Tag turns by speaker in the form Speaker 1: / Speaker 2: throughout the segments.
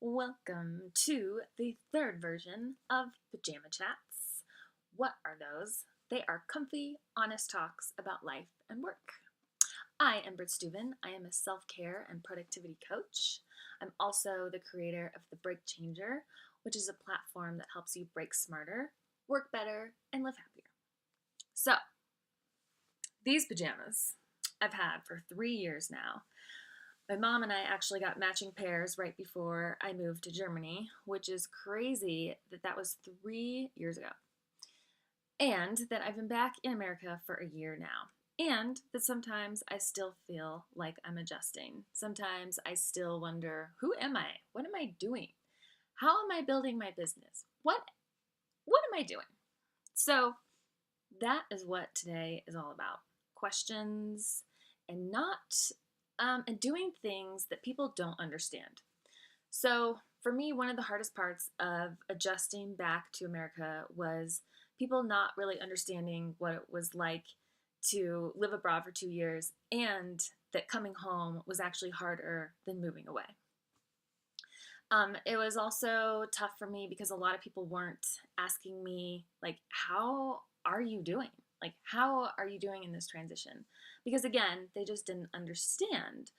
Speaker 1: Welcome to the third version of Pajama Chats. What are those? They are comfy, honest talks about life and work. I am Brit Stueven. I am a self-care and productivity coach. I'm also the creator of The Break Changer, which is a platform that helps you break smarter, work better, and live happier. So, these pajamas I've had for 3 years now. My mom and I actually got matching pairs right before I moved to Germany, which is crazy that that was 3 years ago. And that I've been back in America for a year now. And that sometimes I still feel like I'm adjusting. Sometimes I still wonder, who am I? What am I doing? How am I building my business? What am I doing? So that is what today is all about. Questions and doing things that people don't understand. So for me, one of the hardest parts of adjusting back to America was people not really understanding what it was like to live abroad for 2 years, and that coming home was actually harder than moving away. It was also tough for me because a lot of people weren't asking me, like, how are you doing? Like, how are you doing in this transition? Because again, they just didn't understand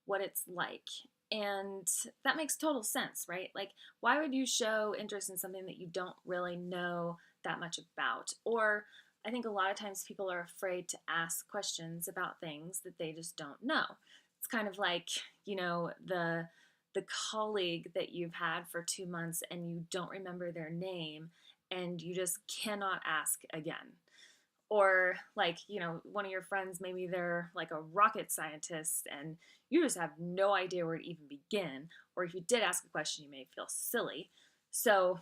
Speaker 1: what it's like. And that makes total sense, right? Like, why would you show interest in something that you don't really know that much about? Or I think a lot of times people are afraid to ask questions about things that they just don't know. It's kind of like, the colleague that you've had for 2 months and you don't remember their name and you just cannot ask again. Or like, one of your friends, maybe they're like a rocket scientist and you just have no idea where to even begin. Or if you did ask a question, you may feel silly. So,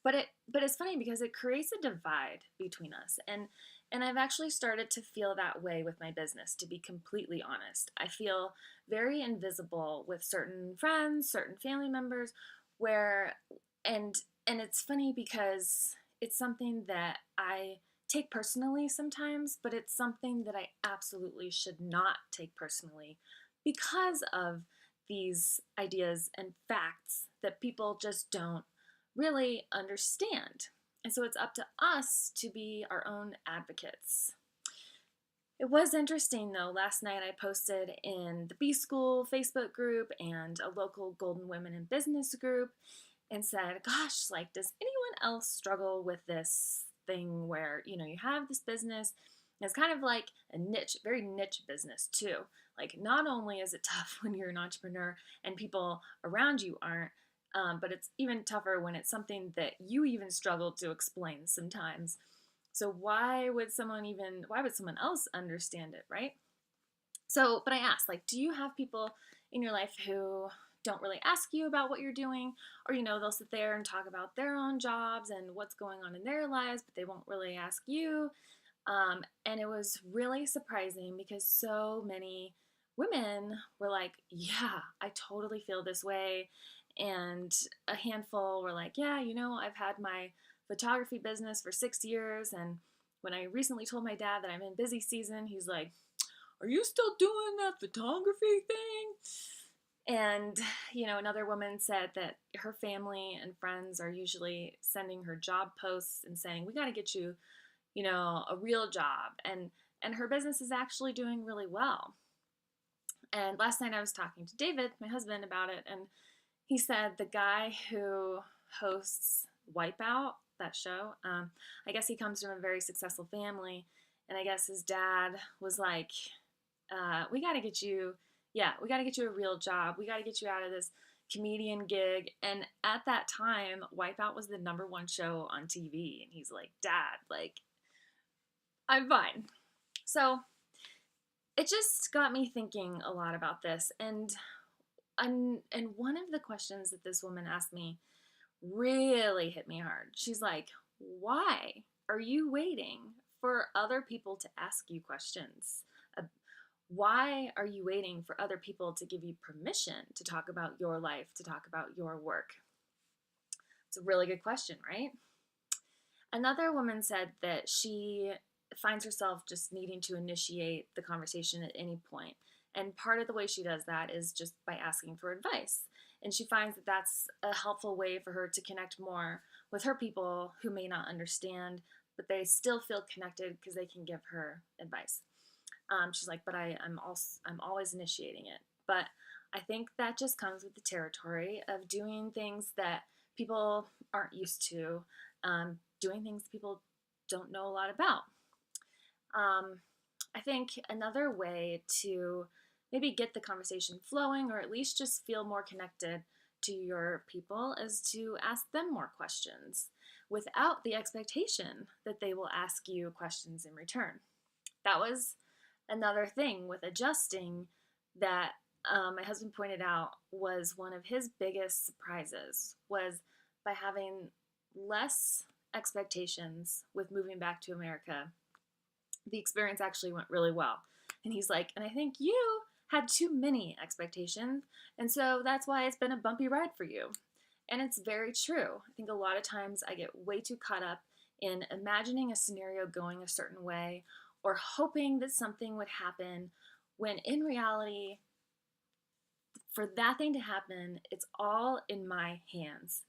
Speaker 1: but it's funny because it creates a divide between us. And I've actually started to feel that way with my business, to be completely honest. I feel very invisible with certain friends, certain family members, where and and it's funny because it's something that I take personally sometimes, but it's something that I absolutely should not take personally because of these ideas and facts that people just don't really understand. And so it's up to us to be our own advocates. It was interesting though. Last night I posted in the B School Facebook group and a local Golden Women in Business group and said, gosh, like, does anyone else struggle with this thing where, you have this business? It's kind of like a niche, very niche business too. Like, not only is it tough when you're an entrepreneur and people around you aren't, but it's even tougher when it's something that you even struggle to explain sometimes. So why would someone else understand it, right? So, but I asked, like, do you have people in your life who don't really ask you about what you're doing? Or, they'll sit there and talk about their own jobs and what's going on in their lives, but they won't really ask you. And it was really surprising because so many women were like, yeah, I totally feel this way. And a handful were like, yeah, I've had my photography business for 6 years. And when I recently told my dad that I'm in busy season, he's like, are you still doing that photography thing? And, another woman said that her family and friends are usually sending her job posts and saying, we got to get you, a real job. And her business is actually doing really well. And last night I was talking to David, my husband, about it. And he said the guy who hosts Wipeout, that show, I guess he comes from a very successful family. And I guess his dad was like, we got to get you a real job. We got to get you out of this comedian gig. And at that time, Wipeout was the #1 show on TV. And he's like, Dad, like, I'm fine. So it just got me thinking a lot about this. And one of the questions that this woman asked me really hit me hard. She's like, why are you waiting for other people to ask you questions? Why are you waiting for other people to give you permission to talk about your life, to talk about your work? It's a really good question, right? Another woman said that she finds herself just needing to initiate the conversation at any point. And part of the way she does that is just by asking for advice. And she finds that that's a helpful way for her to connect more with her people who may not understand, but they still feel connected because they can give her advice. She's like, but I'm always initiating it. But I think that just comes with the territory of doing things that people aren't used to, doing things people don't know a lot about. I think another way to maybe get the conversation flowing, or at least just feel more connected to your people, is to ask them more questions without the expectation that they will ask you questions in return. That was another thing with adjusting that my husband pointed out was one of his biggest surprises, was by having less expectations with moving back to America, the experience actually went really well. And he's like, and I think you had too many expectations, and so that's why it's been a bumpy ride for you. And it's very true. I think a lot of times I get way too caught up in imagining a scenario going a certain way or hoping that something would happen, when in reality, for that thing to happen, it's all in my hands.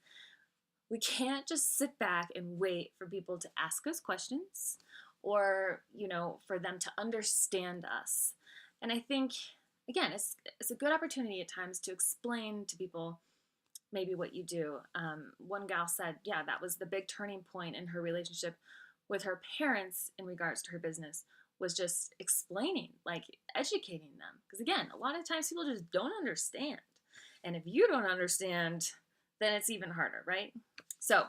Speaker 1: We can't just sit back and wait for people to ask us questions or, for them to understand us. And I think, again, it's a good opportunity at times to explain to people maybe what you do. One gal said, yeah, that was the big turning point in her relationship with her parents in regards to her business, was just explaining, like educating them. Because again, a lot of times people just don't understand. And if you don't understand, then it's even harder, right? So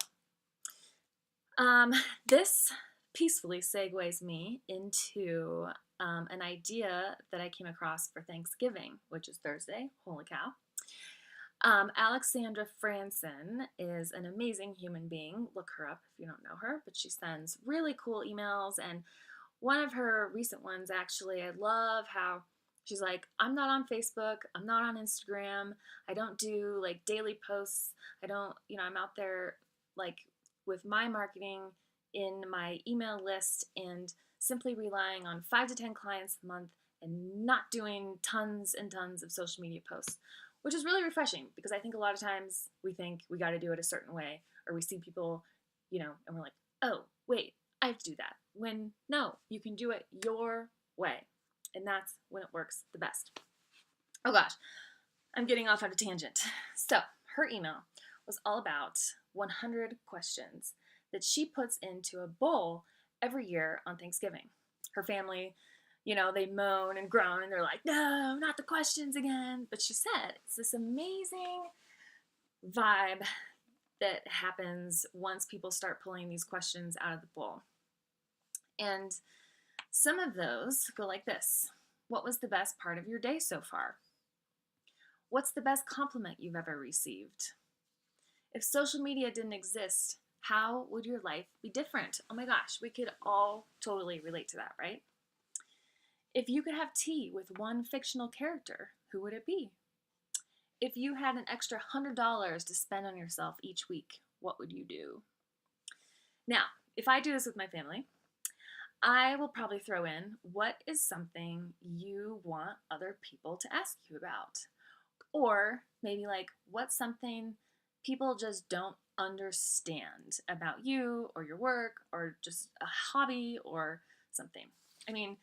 Speaker 1: this peacefully segues me into an idea that I came across for Thanksgiving, which is Thursday. Holy cow. Alexandra Franson is an amazing human being. Look her up if you don't know her, but she sends really cool emails, and one of her recent ones, actually, I love how she's like, I'm not on Facebook, I'm not on Instagram, I don't do like daily posts, I'm out there like with my marketing in my email list and simply relying on 5 to 10 clients a month and not doing tons and tons of social media posts, which is really refreshing, because I think a lot of times we think we got to do it a certain way, or we see people, and we're like, oh, wait, I have to do that. When no, you can do it your way. And that's when it works the best. Oh gosh, I'm getting off on a tangent. So her email was all about 100 questions that she puts into a bowl every year on Thanksgiving. Her family, they moan and groan and they're like, no, not the questions again. But she said it's this amazing vibe that happens once people start pulling these questions out of the bowl. And some of those go like this. What was the best part of your day so far? What's the best compliment you've ever received? If social media didn't exist, how would your life be different? Oh my gosh, we could all totally relate to that, right? If you could have tea with one fictional character, who would it be? If you had an extra $100 to spend on yourself each week, what would you do? Now, if I do this with my family, I will probably throw in, what is something you want other people to ask you about? Or maybe like, what's something people just don't understand about you or your work or just a hobby or something? I mean,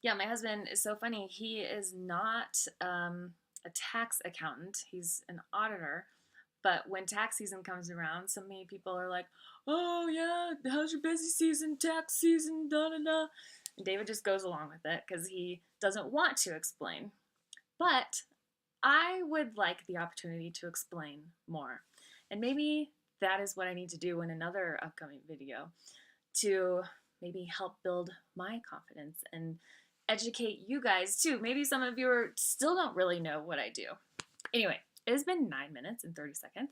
Speaker 1: yeah, my husband is so funny. He is not a tax accountant. He's an auditor. But when tax season comes around, so many people are like, oh yeah, how's your busy season, tax season, da-da-da. And David just goes along with it because he doesn't want to explain. But I would like the opportunity to explain more. And maybe that is what I need to do in another upcoming video to maybe help build my confidence and educate you guys too. Maybe some of you still don't really know what I do. Anyway, it has been 9 minutes and 30 seconds,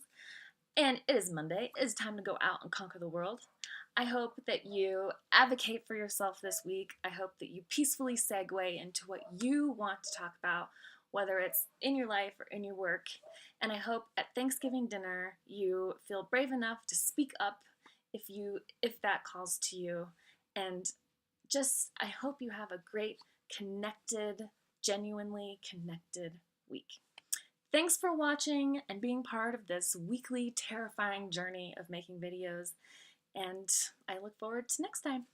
Speaker 1: and it is Monday. It is time to go out and conquer the world. I hope that you advocate for yourself this week. I hope that you peacefully segue into what you want to talk about, whether it's in your life or in your work. And I hope at Thanksgiving dinner you feel brave enough to speak up if that calls to you. And just, I hope you have a great, connected, genuinely connected week. Thanks for watching and being part of this weekly terrifying journey of making videos, and I look forward to next time.